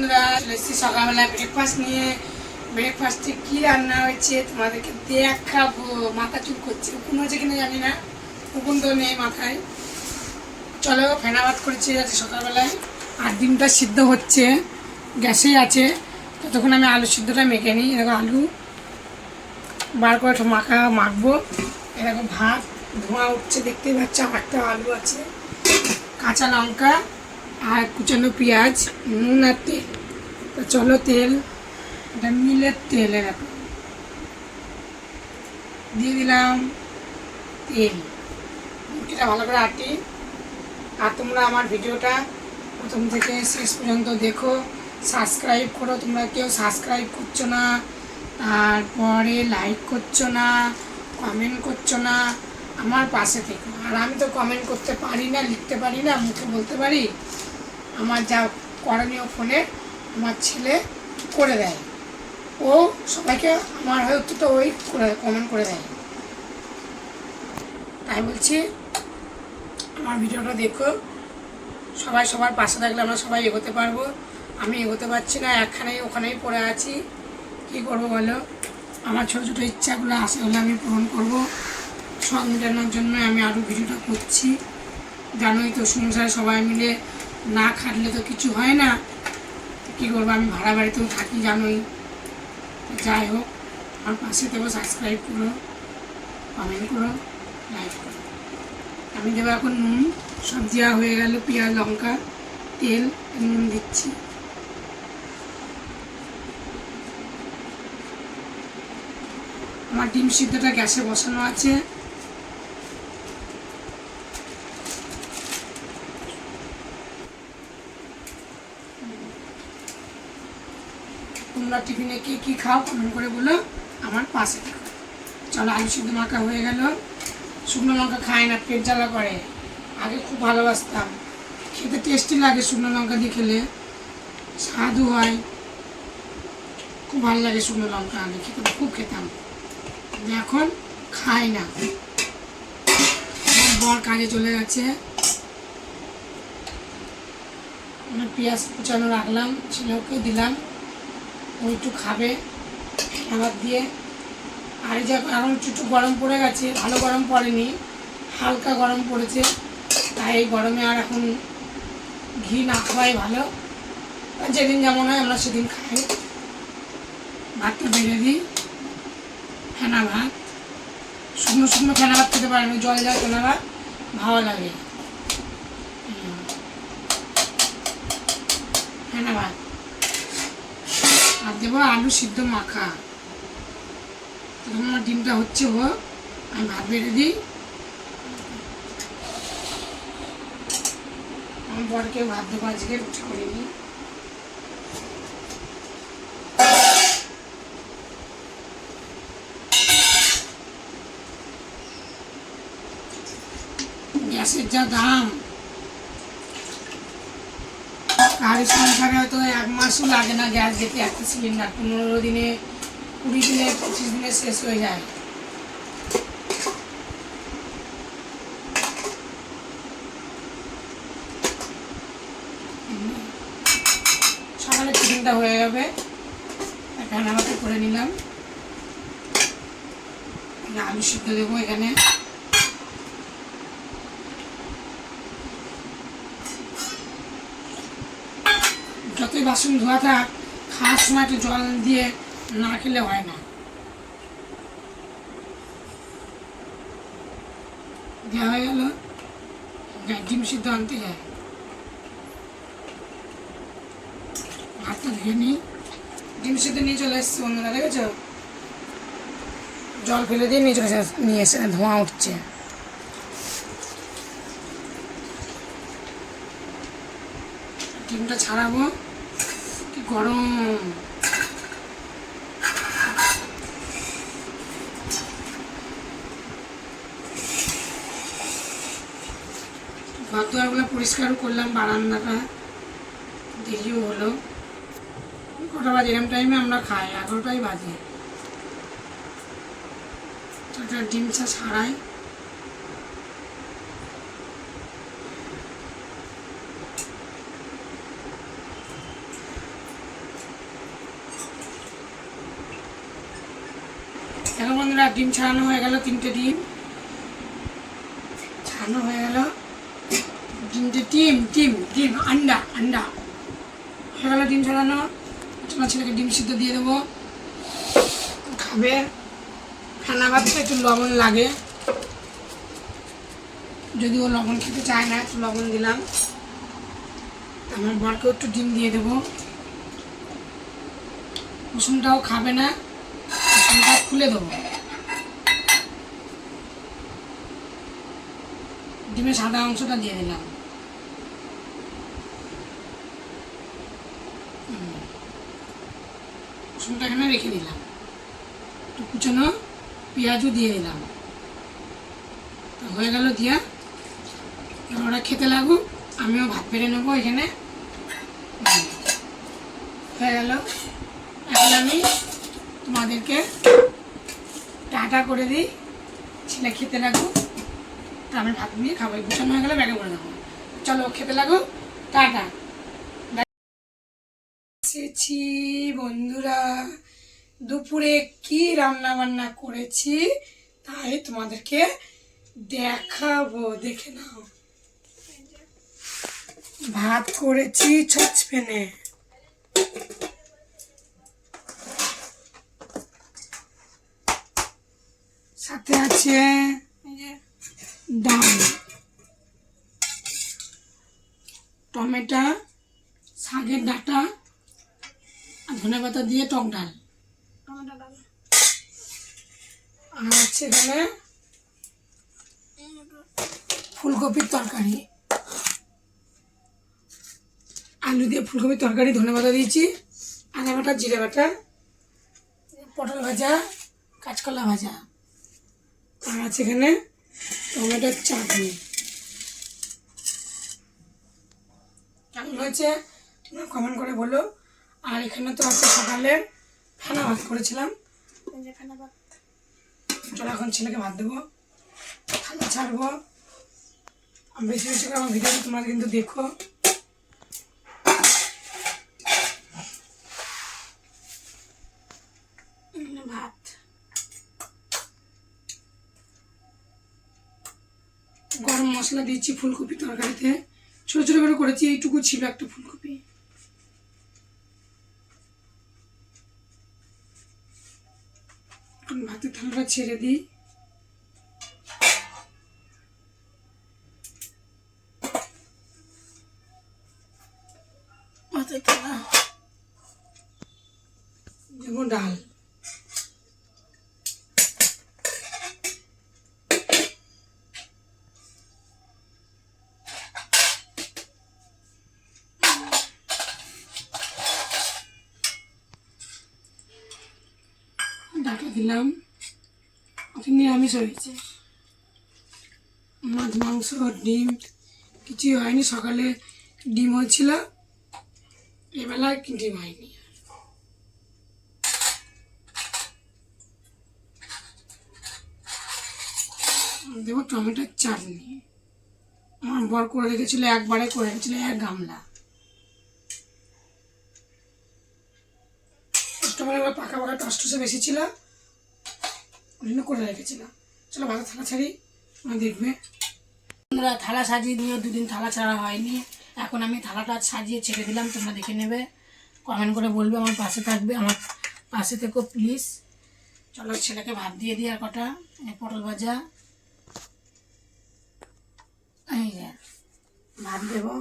বন্ধুরা, চলে এসেছি সকালবেলা ব্রেকফাস্ট নিয়ে। ব্রেকফাস্টে কি রান্না হয়েছে তোমাদেরকে দেখাবো। মাথা চুল করছে, উকুন হয়েছে কিনা জানি না, উকুন তো নেই মাথায়। চলো, ফেনা ভাত করেছি আছে সকালবেলায়, আর ডিমটা সিদ্ধ হচ্ছে, গ্যাসেই আছে। ততক্ষণ আমি আলু সিদ্ধটা মেখে নিই। এরকম আলু বার করে মাখবো। এরকম ভাত ধোঁয়া উঠছে, দেখতেই পাচ্ছ। আমার একটা আলু আছে, কাঁচা লঙ্কা আর কুচানো পেঁয়াজ, নুন আর তেল। তো চলো, তেল, এটা মিলের তেল, এরকম দিয়ে দিলাম তেল। এটা ভালো করে আটি। আর তোমরা আমার ভিডিওটা প্রথম থেকে শেষ পর্যন্ত দেখো, সাবস্ক্রাইব করো। তোমরা কেউ সাবস্ক্রাইব করছো না, তারপরে লাইক করছো না, কমেন্ট করছো না। আমার পাশে থেকো। আর আমি তো কমেন্ট করতে পারি না, লিখতে পারি না, মুখে বলতে পারি। আমার যা করণীয় ফোনে আমার ছেলে করে দেয়। ও সবাইকে আমার হয়তো তো ওই কমেন্ট করে দেয়। তাই বলছি, আমার ভিডিওটা দেখো। সবাই সবার পাশে থাকলে আমরা সবাই এগোতে পারবো। আমি এগোতে পারছি না, একখানেই ওখানেই পড়ে আছি। কী করবো বলো? আমার ছোটো ছোটো ইচ্ছাগুলো আসে হলে আমি পূরণ করবো। সব মেটানোর জন্য আমি আরও ভিডিওটা করছি। জানোই তো, সংসারে সবাই মিলে না খাটলে তো কিছু হয় না। কী করবো, আমি ভাড়া বাড়িতেও থাকি জানোই। যাই হোক, আমার পাশে দেবো, সাবস্ক্রাইব করো, কমেন্ট করো, লাইক করো। আমি দেবো এখন নুন। সব দেওয়া হয়ে গেল, পেঁয়াজ, লঙ্কা, তেল, নুন দিচ্ছি। আমার ডিম সিদ্ধটা গ্যাসে বসানো আছে। তোমরা টিফিনে কে কী খাও কমেন্ট করে বলো, আমার পাশে থাকো। চলো, আলু সিদ্ধ মাখা হয়ে গেল। শুকনো লঙ্কা খায় না, পেট জ্বালা করে। আগে খুব ভালোবাসতাম, খেতে টেস্টি লাগে। শুকনো লঙ্কা দিয়ে খেলে স্বাদও হয়, খুব ভালো লাগে। শুকনো লঙ্কা আগে খেতে খুব খেতাম, এখন খাই না। আমার বর কাজে চলে গেছে। পেঁয়াজ কুচানো রাখলাম, ছেলেকে দিলাম, ও একটু খাবে খাবার দিয়ে। আর এই যে এখন একটু গরম পড়ে গেছে, ভালো গরম পড়েনি, হালকা গরম পড়েছে। তাই এই গরমে আর এখন ঘি না খাওয়াই ভালো। যেদিন যেমন হয় আমরা সেদিন খাই। ভাতটা বেড়ে দিই, ফেনা ভাত। শুকনো শুকনো ফেনা ভাত খেতে পারেন, জল জল ফেনা ভাত ভালো লাগে। ফেনা ভাত আর দেবো আলু সিদ্ধ মাখা। তখন আমার ডিমটা হচ্ছে, আমি ভাত বেড়ে দিই। আমার বরকে ভাত দেবো, আজকে রুটি করে নিই। গ্যাসের যা দাম, কারি সংসারে হয়তো 1 মাসও লাগে না গ্যাস যেতে। একটা সিলিন্ডার 15 দিনে, 20 দিনে, 25 দিনে শেষ হয়ে যায়। সকালে টিফিনটা হয়ে যাবে। এখানে আমাকে করে নিলাম। আলু সিদ্ধ দেবো এখানে। যতই বাসন ধোয়া থাক, খাওয়ার সময় একটু জল দিয়ে না খেলে হয় না। দেওয়া হয়ে গেল, ডিম সিদ্ধ আনতে যায়। ভাতটা ধুয়ে নিই। ডিম সিদ্ধ নিয়ে চলে এসেছি বন্ধুরা, দেখেছ? জল ফেলে দিয়ে নিয়ে এসে ধোঁয়া উঠছে। ডিমটা ছাড়াবো, কি গরম। ঘর দুয়ারগুলো পরিষ্কারও করলাম, বারান্দাটা। দেরিও হলো। কটা বাজে? এরকম টাইমে আমরা খাই, 11টাই বাজে। ডিম চা ছাড়াই। দেখো বন্ধুরা, ডিম ছাড়ানো হয়ে গেল, 3টে ডিম ছাড়ানো হয়ে গেল, 3টে ডিম আন্ডা হয়ে গেল ডিম ছাড়ানো। তোমার ছেলেকে ডিম সিদ্ধ দিয়ে দেবো, খাবে। ফেনা ভাতটা একটু লবণ লাগে, যদি ও লবণ খেতে চায় না একটু লবণ দিলাম। আমার বরকেও একটু ডিম দিয়ে দেবো, কুসুমটাও খাবে না, কুসুমটা খুলে দেবো। ডিমের সাদা অংশটা দিয়ে দিলাম। কুসুমটা এখানে রেখে দিলাম, একটু কুচানো পেঁয়াজও দিয়ে দিলাম। হয়ে গেল দিয়া, ওরা খেতে লাগুক, আমিও ভাত বেড়ে নেবো এখানে। হয়ে গেল, এখন আমি তোমাদেরকে টাটা করে দিই, ছেলে খেতে লাগুক, তা আমি ভাত নিয়ে খাবো। গুছানো হয়ে গেলে ব্যাগে করে দেবো। চলো খেতে লাগুক, টাটা। এসেছি বন্ধুরা, দুপুরে কি রান্না বান্না করেছি তাই তোমাদেরকে দেখাবো, দেখে নাও। ভাত করেছি সসপ্যানে, সাথে আছে ডাল, টমেটো, শাকের ডাঁটা আর ধনেপাতা দিয়ে টক ডাল। আর হচ্ছে এখানে ফুলকপির তরকারি, আলু দিয়ে ফুলকপির তরকারি, ধনেপাতা দিয়েছি, আদা বাটা, জিরে বাটা, পটল ভাজা, কাঁচকলা ভাজা। আর আছে এখানে টমেটোর চাটনি। কেমন হয়েছে তোমরা কমেন্ট করে বলো। আর এখানে তো আছে সকালে ফেনা ভাত করেছিলাম। চলো এখন ছেলেকে ভাত দেবো, থালা ছাড়বো। বেশি বেশি করে আমার ভিডিওটা তোমরা কিন্তু দেখো। ভাত গরম মশলা দিয়েছি ফুলকপি তরকারিতে, ছোটো ছোটো করে করেছি, এইটুকু ছিল একটা ফুলকপি। এখন ভাতের থালাটা ছেড়ে দিই। ভাতের থালা দেবো ডাল, ডাটা দিলাম। নিরামিষ হয়েছে, মাছ মাংস ডিম কিছুই হয়নি। সকালে ডিম হয়েছিল, এবেলায় ডিম হয়নি। দেবো টমেটোর চাটনি, আমার বর করে রেখেছিল, একবারে করে রেখেছিল 1 গামলা। টমেটো পাকা পাকা টসটসে বেশি ছিল, ওই জন্য করে রেখেছিলাম। চলো ভালো থালা ছাড়ি, দেখবে তোমরা। থালা সাজিয়ে নিয়ে 2 দিন থালা ছাড়া হয়নি, এখন আমি থালাটা সাজিয়ে ছেড়ে দিলাম, তোমরা দেখে নেবে, কমেন্ট করে বলবে, আমার পাশে থাকবে, আমার পাশে থেকো প্লিজ। চলো ছেলেকে ভাত দিয়ে দিই, আর কটা পটল ভাজা, এই যে ভাত দেবো।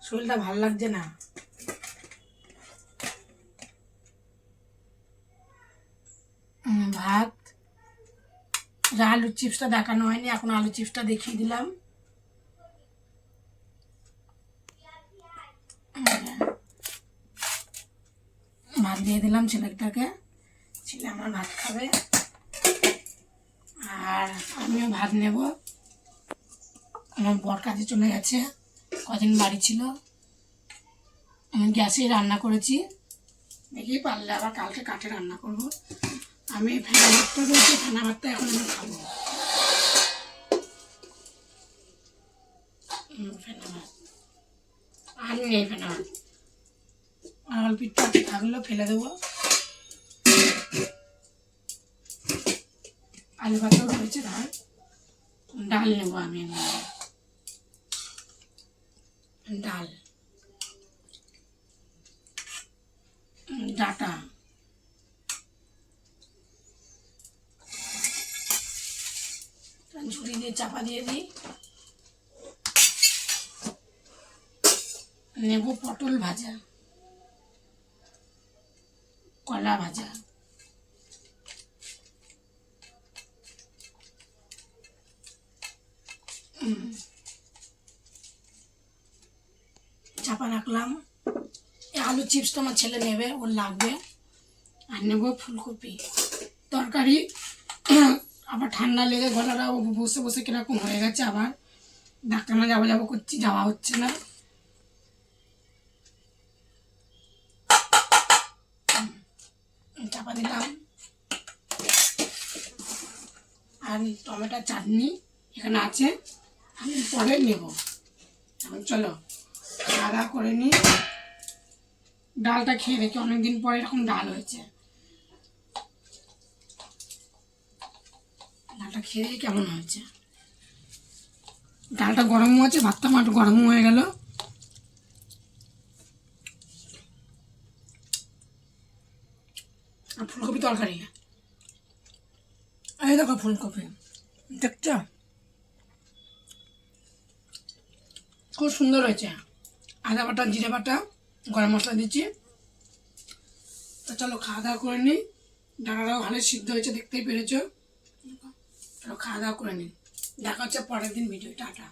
শরীরটা ভালো লাগছে না, ভাত। আলুর চিপসটা দেখানো হয়নি, এখন আলু চিপসটা দেখিয়ে দিলাম। ভাত দিয়ে দিলাম ছেলেটাকে, ছেলে আমার ভাত খাবে, আর আমিও ভাত নেব। আমার বর কাজে চলে গেছে, কদিন বাড়ি ছিল। আমি গ্যাসে রান্না করেছি, দেখি পারলে আবার কালকে কাঠে রান্না করব। আমি ফেনা ভাতটা রয়েছে, ফেনা ভাতটা এখন আমি খাবো। ফেনা ভাত আলু নেই, ফেনা ভাত আর অল্প একটু থাকলেও ফেলে দেবো। আলু ভাতেও রয়েছে ডাল, ডাল নেবো আমি ডাল, ডাটা, ঝুড়ি দিয়ে চাপা দিয়ে দিই। নেব পটল ভাজা, কলা ভাজা, চাপা রাখলাম। আলু চিপস তো আমার ছেলে নেবে, ওর লাগবে। আর নেবো ফুলকপি তরকারি। আবার ঠান্ডা লেগে গলাটা বসে বসে কিরকম হয়ে গেছে, আবার ডাক্তারখানা যাবো যাবো করছি, যাওয়া হচ্ছে না। চাপা দিলাম। আর টমেটোর চাটনি এখানে আছে, আমি পরে নেব। এখন চলো খাওয়া দাওয়া করে নিই। ডালটা খেয়ে দেখি, অনেকদিন পরে এরকম ডাল হয়েছে। ডালটা খেয়ে দেখি কেমন হয়েছে। ডালটা গরমও আছে, ভাতটা আমার গরমও হয়ে গেল। আর ফুলকপি তরকারি, এই দেখো ফুলকপি, দেখছ খুব সুন্দর হয়েছে। আদা বাটা, জিরে বাটা, গরম মশলা দিচ্ছি। তো চলো খাওয়া দাওয়া করে নিই। ডাটাটাও ভালো সিদ্ধ হয়েছে, দেখতেই পেরেছ। চলো খাওয়া দাওয়া করে নিই। দেখা হচ্ছে পরের দিন ভিডিও। টাটা।